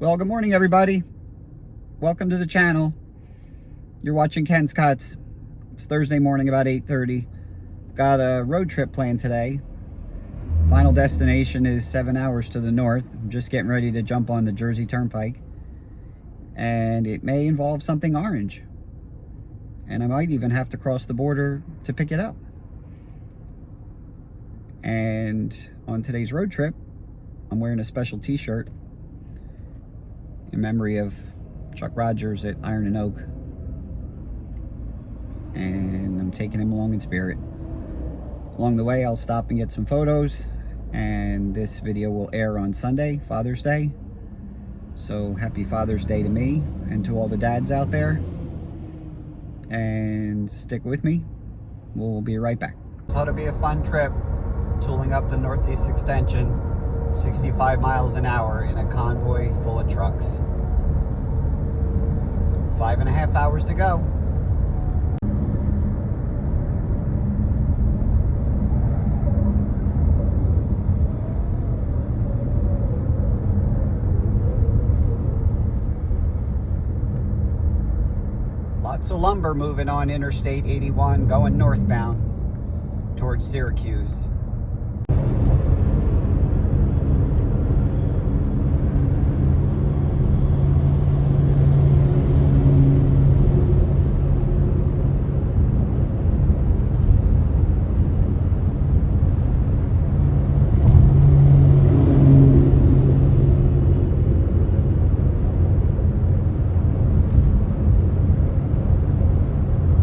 Well, good morning, everybody. Welcome to the channel. You're watching Ken's Cuts. It's Thursday morning, about 8:30. Got a road trip planned today. Final destination is 7 hours to the north. I'm just getting ready to jump on the Jersey Turnpike. And it may involve something orange. And I might even have to cross the border to pick it up. And on today's road trip, I'm wearing a special t-shirt in memory of Chuck Rogers at Iron and Oak. And I'm taking him along in spirit. Along the way, I'll stop and get some photos. And this video will air on Sunday, Father's Day. So happy Father's Day to me and to all the dads out there. And stick with me. We'll be right back. So it'll be a fun trip, tooling up the Northeast Extension, 65 miles an hour in a convoy full of trucks. 5.5 hours to go. Lots of lumber moving on Interstate 81 going northbound towards Syracuse.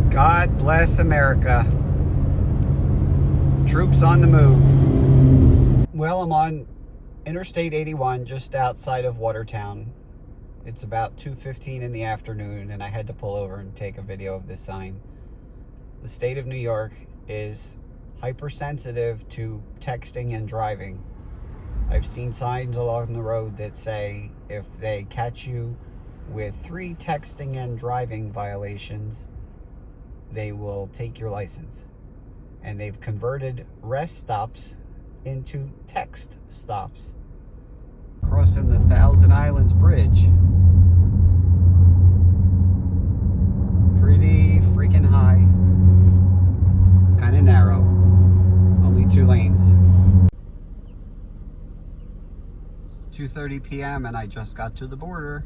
God bless America. Troops on the move. Well, I'm on Interstate 81 just outside of Watertown. It's about 2:15 in the afternoon and I had to pull over and take a video of this sign. The state of New York is hypersensitive to texting and driving. I've seen signs along the road that say if they catch you with 3 texting and driving violations, they will take your license. And they've converted rest stops into text stops. Crossing the Thousand Islands Bridge. Pretty freaking high. Kind of narrow. Only 2 lanes. 2:30 p.m. and I just got to the border.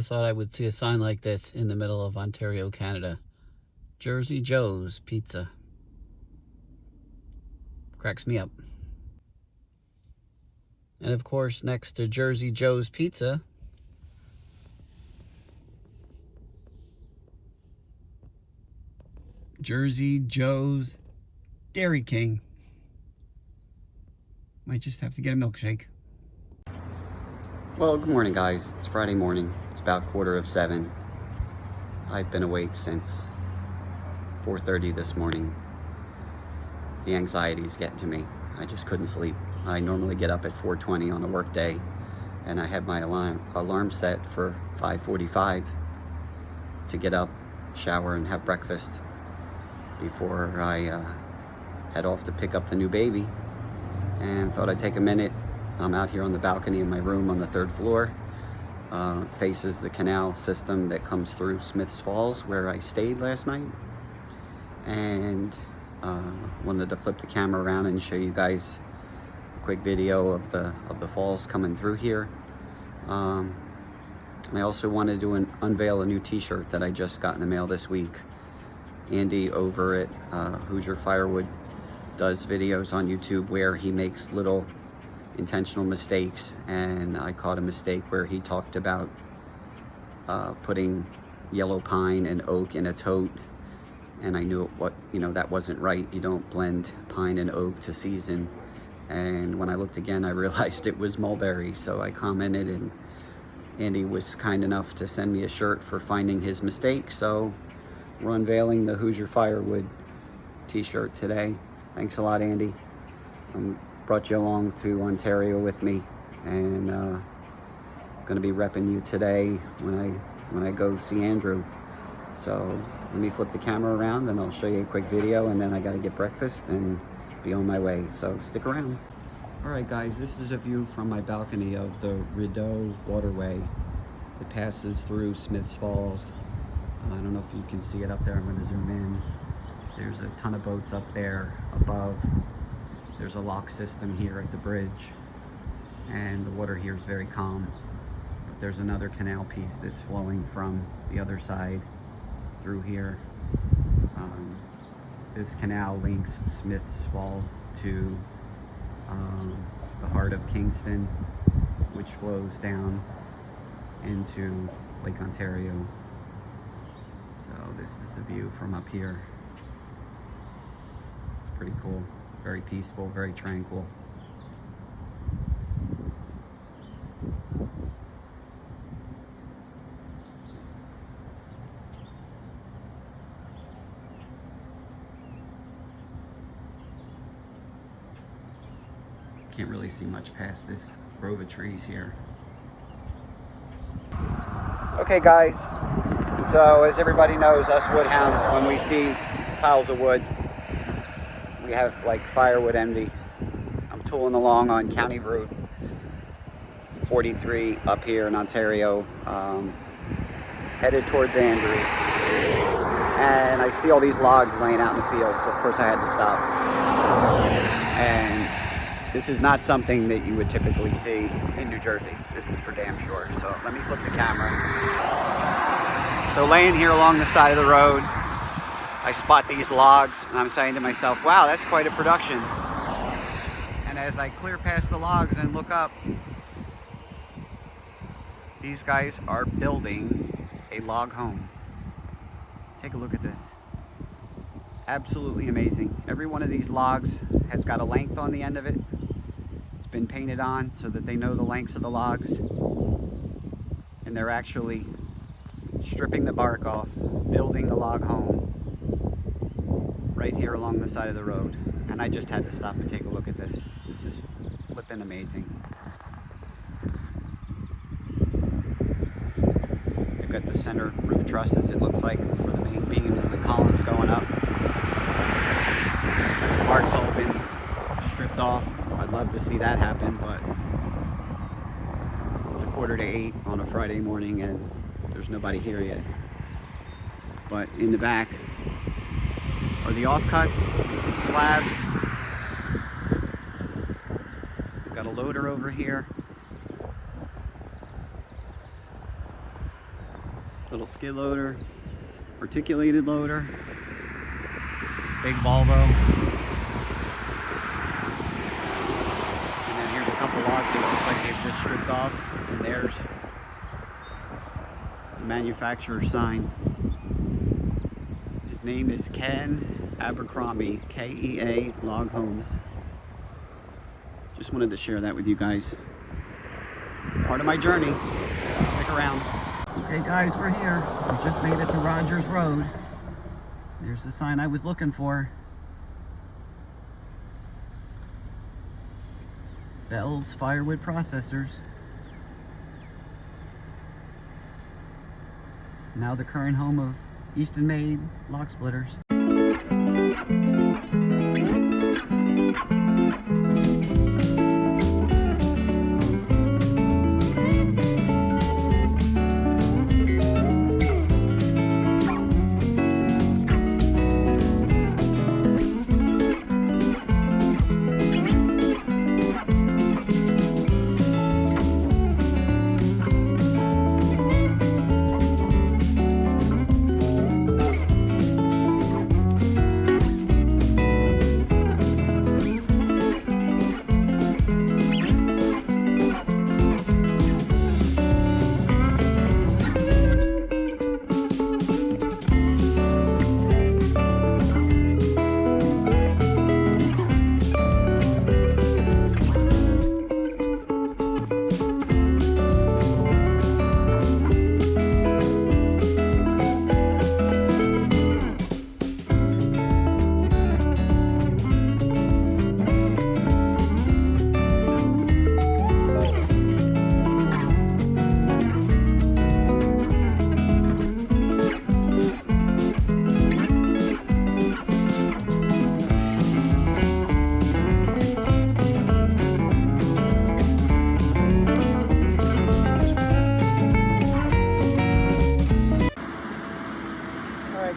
Thought I would see a sign like this in the middle of Ontario, Canada. Jersey Joe's Pizza. Cracks me up. And of course, next to Jersey Joe's Pizza, Jersey Joe's Dairy King. Might just have to get a milkshake. Well, good morning, guys. It's Friday morning. It's about 7:15. I've been awake since 4:30 this morning. The anxiety's getting to me. I just couldn't sleep. I normally get up at 4:20 on a work day, and I have my alarm set for 5:45 to get up, shower, and have breakfast before I head off to pick up the new baby. And thought I'd take a minute. I'm out here on the balcony of my room on the 3rd floor. Faces the canal system that comes through Smiths Falls, where I stayed last night. And wanted to flip the camera around and show you guys a quick video of the falls coming through here. I also wanted to unveil a new t-shirt that I just got in the mail this week. Andy over at Hoosier Firewood does videos on YouTube where he makes little intentional mistakes, and I caught a mistake where he talked about putting yellow pine and oak in a tote, and I knew that wasn't right. You don't blend pine and oak to season. And when I looked again, I realized it was mulberry, so I commented, and Andy was kind enough to send me a shirt for finding his mistake. So we're unveiling the Hoosier Firewood t-shirt today. Thanks a lot, Andy. Brought you along to Ontario with me, and going to be repping you today when I go see Andrew. So let me flip the camera around, and I'll show you a quick video, and then I got to get breakfast and be on my way. So stick around. All right, guys, this is a view from my balcony of the Rideau waterway. It passes through Smiths Falls. I don't know if you can see it up there. I'm going to zoom in. There's a ton of boats up there above. There's a lock system here at the bridge, and the water here is very calm. But there's another canal piece that's flowing from the other side through here. This canal links Smiths Falls to the heart of Kingston, which flows down into Lake Ontario. So this is the view from up here. It's pretty cool. Very peaceful, very tranquil. Can't really see much past this grove of trees here. Okay, guys. So as everybody knows, us woodhounds, when we see piles of wood, we have like firewood envy. I'm tooling along on County Route 43 up here in Ontario, headed towards Andrews. And I see all these logs laying out in the field, so of course I had to stop. And this is not something that you would typically see in New Jersey. This is for damn sure. So let me flip the camera. So laying here along the side of the road, I spot these logs, and I'm saying to myself, wow, that's quite a production. And as I clear past the logs and look up, these guys are building a log home. Take a look at this. Absolutely amazing. Every one of these logs has got a length on the end of it. It's been painted on so that they know the lengths of the logs. And they're actually stripping the bark off, building the log home right here along the side of the road. And I just had to stop and take a look at this. This is flippin' amazing. They've got the center roof trusses, it looks like, for the main beams and the columns going up. The bark's all been stripped off. I'd love to see that happen, but it's 7:45 on a Friday morning and there's nobody here yet. But in the back are the offcuts, some slabs. We've got a loader over here. Little skid loader, articulated loader, big Volvo. And then here's a couple logs that looks like they've just stripped off. And there's the manufacturer's sign. His name is Ken Abercrombie, KEA Log Homes. Just wanted to share that with you guys. Part of my journey. Stick around. Okay guys, we're here. We just made it to Rogers Road. There's the sign I was looking for. Bell's Firewood Processors. Now the current home of Eastonmade Lock Splitters.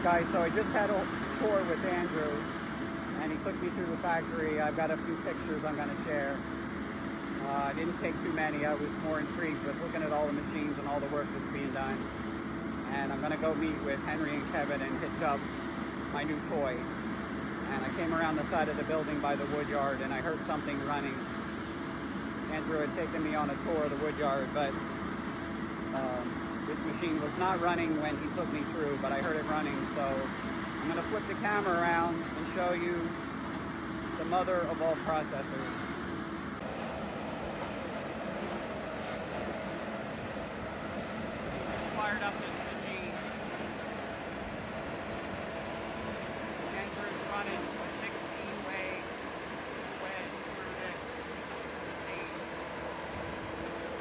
Guys, so I just had a tour with Andrew and he took me through the factory. I've got a few pictures I'm going to share. I didn't take too many. I was more intrigued with looking at all the machines and all the work that's being done. And I'm going to go meet with Henry and Kevin and hitch up my new toy. And I came around the side of the building by the wood yard and I heard something running. Andrew had taken me on a tour of the wood yard, but this machine was not running when he took me through, but I heard it running, so I'm going to flip the camera around and show you the mother of all processors. Just fired up this machine. Andrew's running a 16-way wedge through this machine.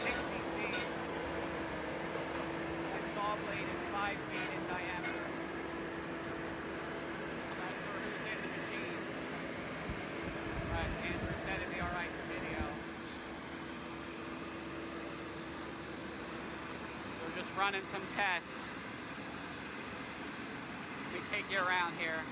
60 feet. Saw blade is 5 feet in diameter. I'm not sure who's in the machine, but Andrew said it'd be alright for video. We're just running some tests. Let me take you around here.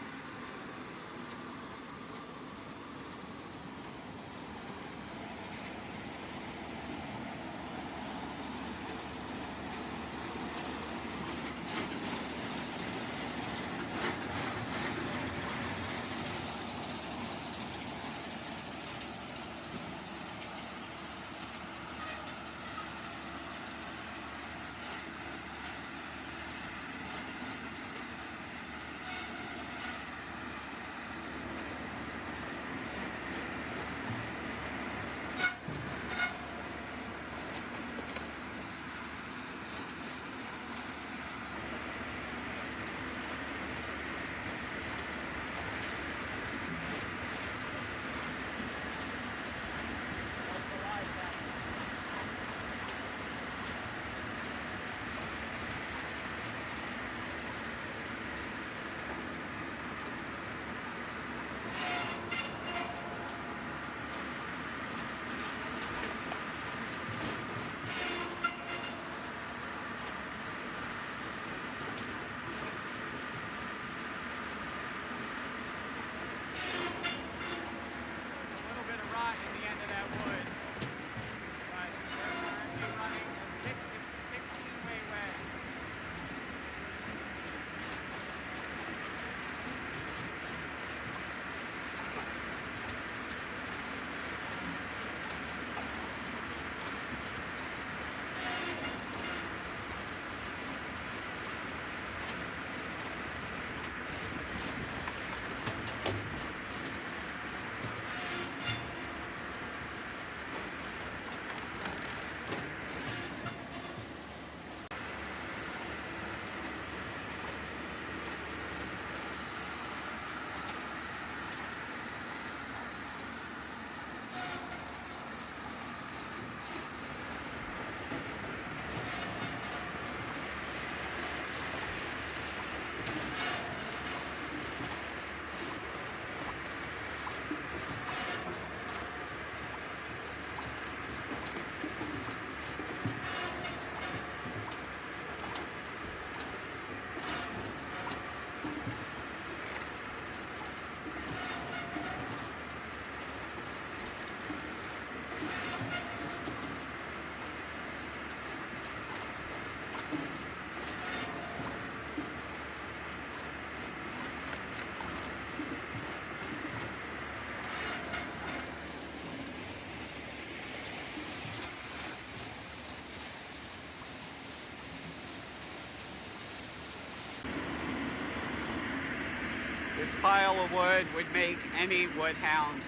This pile of wood would make any woodhound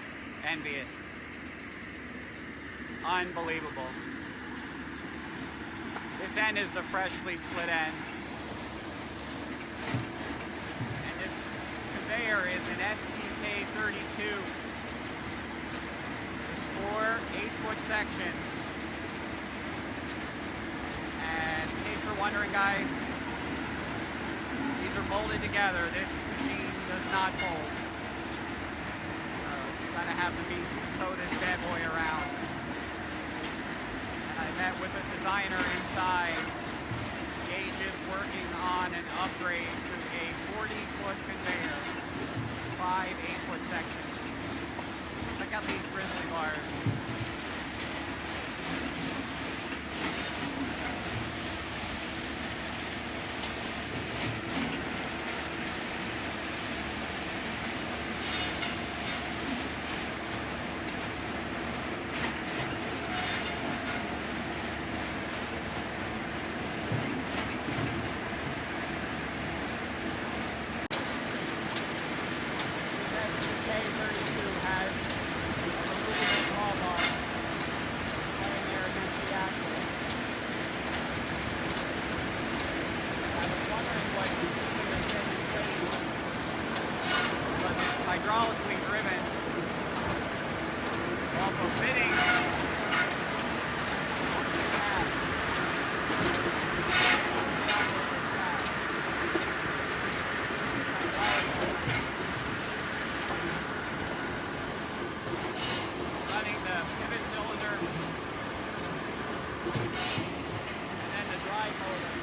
envious. Unbelievable. This end is the freshly split end. And this conveyor is an STK32. There's 4 8-foot sections. And in case you're wondering, guys, these are bolted together. This machine does not fold. So you gotta have the means to tow this bad boy around. I met with a designer inside. Gage is working on an upgrade to a 40-foot conveyor, 5 8-foot sections. Check out these grizzly bars. Hydraulically driven off of fitting. Running the pivot cylinder and then the drive motor.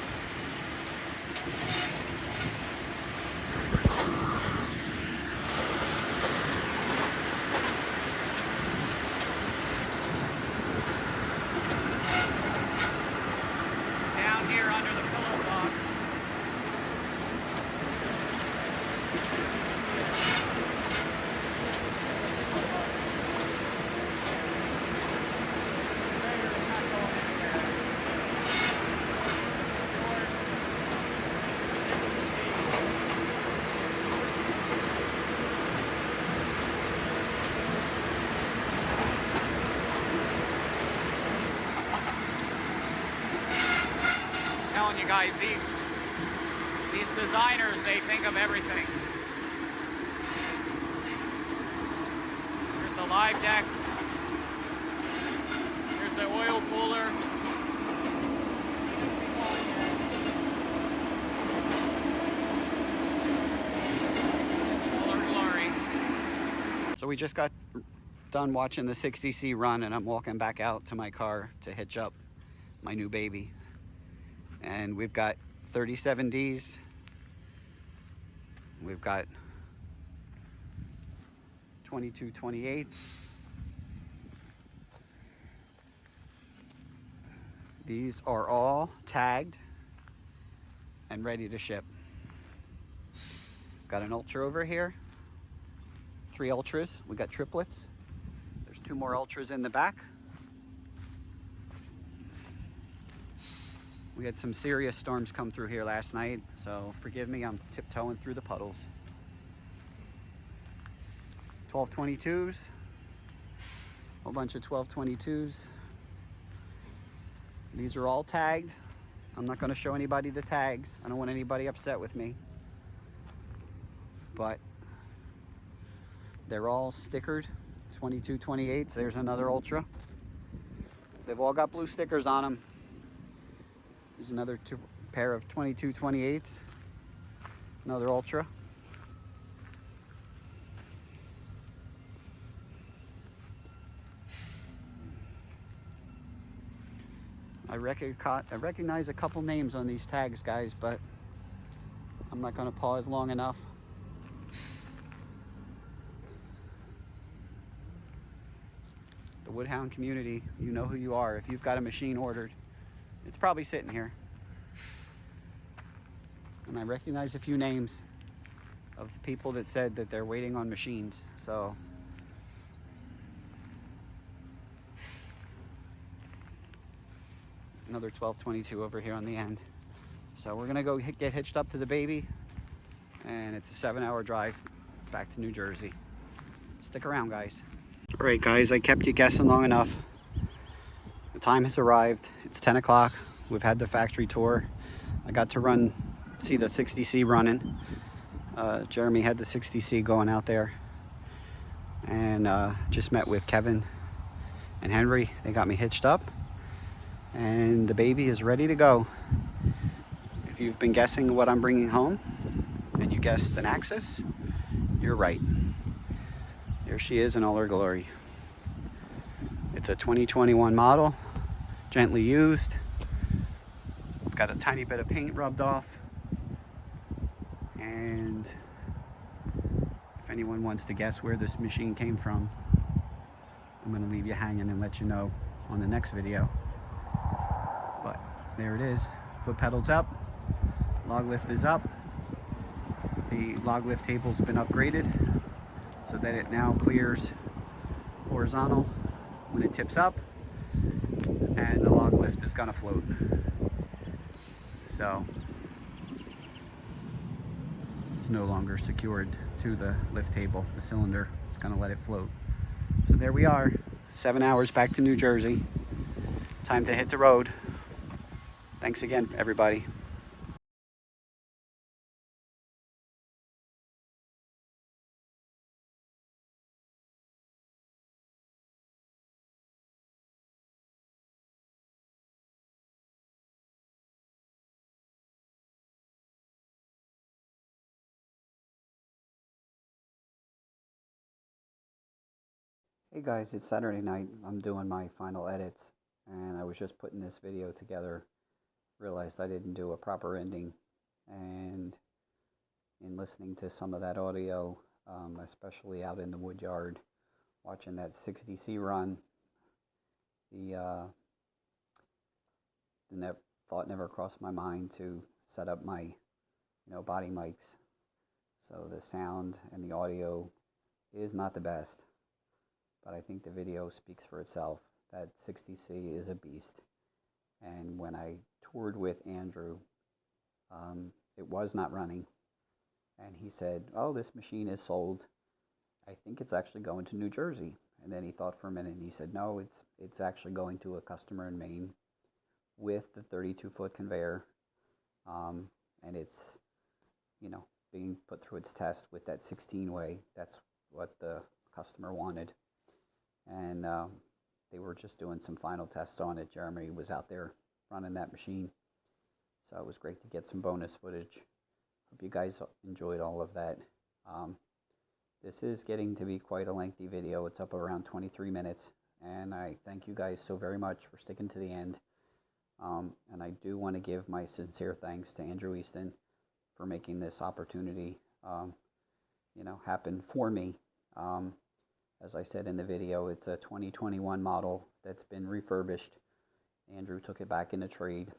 Telling you guys, these designers, they think of everything. Here's the live deck. Here's the oil cooler. So we just got done watching the 60C run, and I'm walking back out to my car to hitch up my new baby. And we've got 37Ds, we've got 2228s. These are all tagged and ready to ship. Got an Ultra over here, 3 Ultras, we got triplets. There's 2 more Ultras in the back. We had some serious storms come through here last night, so forgive me, I'm tiptoeing through the puddles. 1222s, a whole bunch of 1222s. These are all tagged. I'm not going to show anybody the tags. I don't want anybody upset with me. But they're all stickered. 2228s, there's another Ultra. They've all got blue stickers on them. There's another pair of 2228s, another Ultra. I recognize a couple names on these tags, guys, but I'm not going to pause long enough. The Woodhound community, you know who you are. If you've got a machine ordered, it's probably sitting here. And I recognize a few names of people that said that they're waiting on machines. So another 1222 over here on the end. So we're gonna go get hitched up to the baby, and it's a 7-hour drive. back to New Jersey. Stick around, guys. All right, guys, I kept you guessing long enough. The time has arrived. It's 10 o'clock. We've had the factory tour. I got to see the 60C running. Jeremy had the 60C going out there. And just met with Kevin and Henry. They got me hitched up. And the baby is ready to go. If you've been guessing what I'm bringing home, and you guessed an AXIS, you're right. There she is in all her glory. It's a 2021 model, gently used. It's got a tiny bit of paint rubbed off. And if anyone wants to guess where this machine came from, I'm going to leave you hanging and let you know on the next video. But there it is. Foot pedal's up. Log lift is up. The log lift table's been upgraded so that it now clears horizontal when it tips up, and the log lift is going to float. So it's no longer secured to the lift table. The cylinder is going to let it float. So there we are, 7 hours back to New Jersey. Time to hit the road. Thanks again, everybody. Hey guys, it's Saturday night. I'm doing my final edits, and I was just putting this video together. Realized I didn't do a proper ending, and in listening to some of that audio, especially out in the wood yard, watching that 60C run, the thought never crossed my mind to set up my body mics. So the sound and the audio is not the best, but I think the video speaks for itself. That 60C is a beast. And when I toured with Andrew, it was not running. And he said, oh, this machine is sold. I think it's actually going to New Jersey. And then he thought for a minute and he said, no, it's actually going to a customer in Maine with the 32-foot conveyor. And it's, being put through its test with that 16-way. That's what the customer wanted. And they were just doing some final tests on it. Jeremy was out there running that machine. So it was great to get some bonus footage. Hope you guys enjoyed all of that. This is getting to be quite a lengthy video. It's up around 23 minutes. And I thank you guys so very much for sticking to the end. And I do want to give my sincere thanks to Andrew Easton for making this opportunity happen for me. As I said in the video, it's a 2021 model that's been refurbished. Andrew took it back in the trade,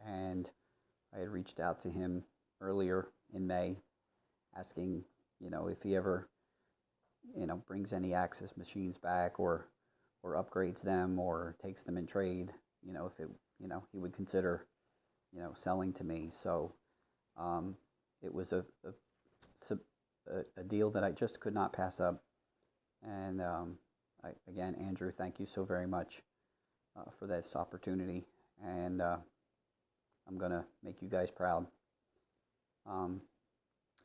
and I had reached out to him earlier in May asking, if he ever, brings any AXIS machines back or upgrades them or takes them in trade, if it, he would consider, selling to me. So it was a deal that I just could not pass up. And again, Andrew, thank you so very much for this opportunity. And I'm going to make you guys proud.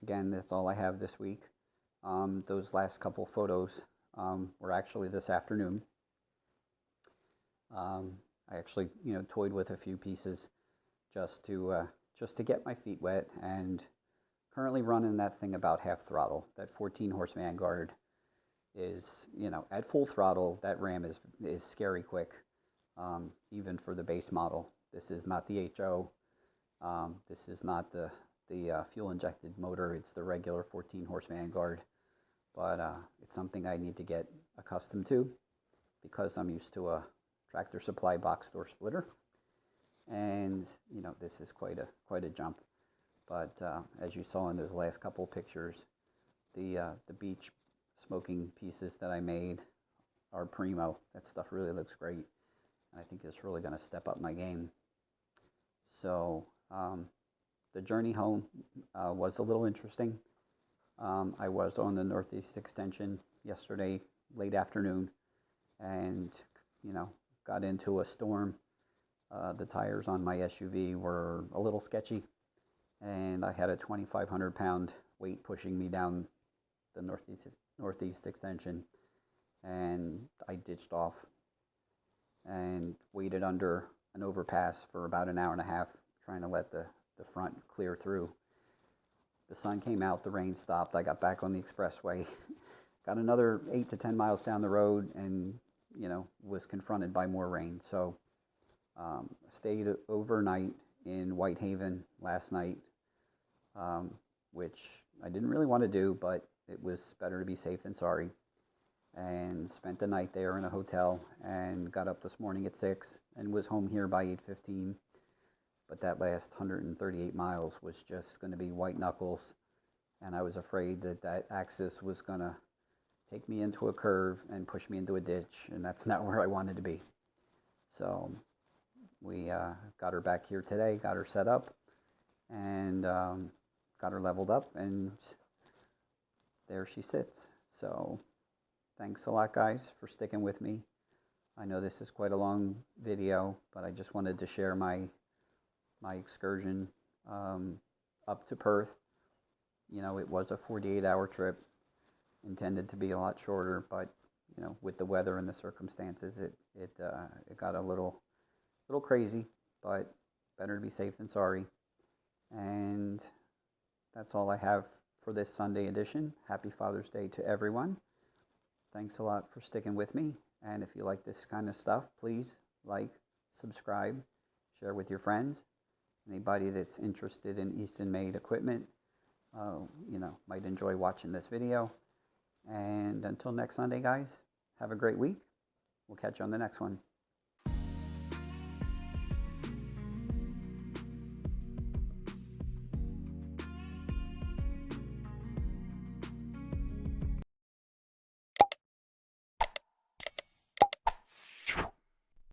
Again, that's all I have this week. Those last couple photos were actually this afternoon. I actually, toyed with a few pieces just to get my feet wet, and currently running that thing about half throttle. That 14-horse Vanguard is, at full throttle, that ram is scary quick, even for the base model. This is not the HO. This is not the fuel-injected motor. It's the regular 14-horse Vanguard. But it's something I need to get accustomed to because I'm used to a Tractor Supply box door splitter. And, this is quite a jump. But as you saw in those last couple pictures, the beach smoking pieces that I made are primo. That stuff really looks great, and I think it's really going to step up my game. So the journey home was a little interesting. I was on the Northeast Extension yesterday, late afternoon, and, got into a storm. The tires on my SUV were a little sketchy, and I had a 2,500-pound weight pushing me down the Northeast Extension, and I ditched off and waited under an overpass for about an hour and a half, trying to let the front clear through. The sun came out, the rain stopped, I got back on the expressway, got another 8 to 10 miles down the road, and, was confronted by more rain. So stayed overnight in Whitehaven last night, which I didn't really want to do, but it was better to be safe than sorry. And spent the night there in a hotel, and got up this morning at 6 and was home here by 8:15. But that last 138 miles was just going to be white knuckles, and I was afraid that AXIS was going to take me into a curve and push me into a ditch, and that's not where I wanted to be. So we got her back here today, got her set up, and got her leveled up, and there she sits. So thanks a lot, guys, for sticking with me. I know this is quite a long video, but I just wanted to share my excursion up to Perth. It was a 48-hour trip, intended to be a lot shorter, but with the weather and the circumstances, it got a little crazy, but better to be safe than sorry. And that's all I have for this Sunday edition. Happy Father's Day to everyone. Thanks a lot for sticking with me. And if you like this kind of stuff, please like, subscribe, share with your friends. Anybody that's interested in Easton-made equipment, might enjoy watching this video. And until next Sunday, guys, have a great week. We'll catch you on the next one.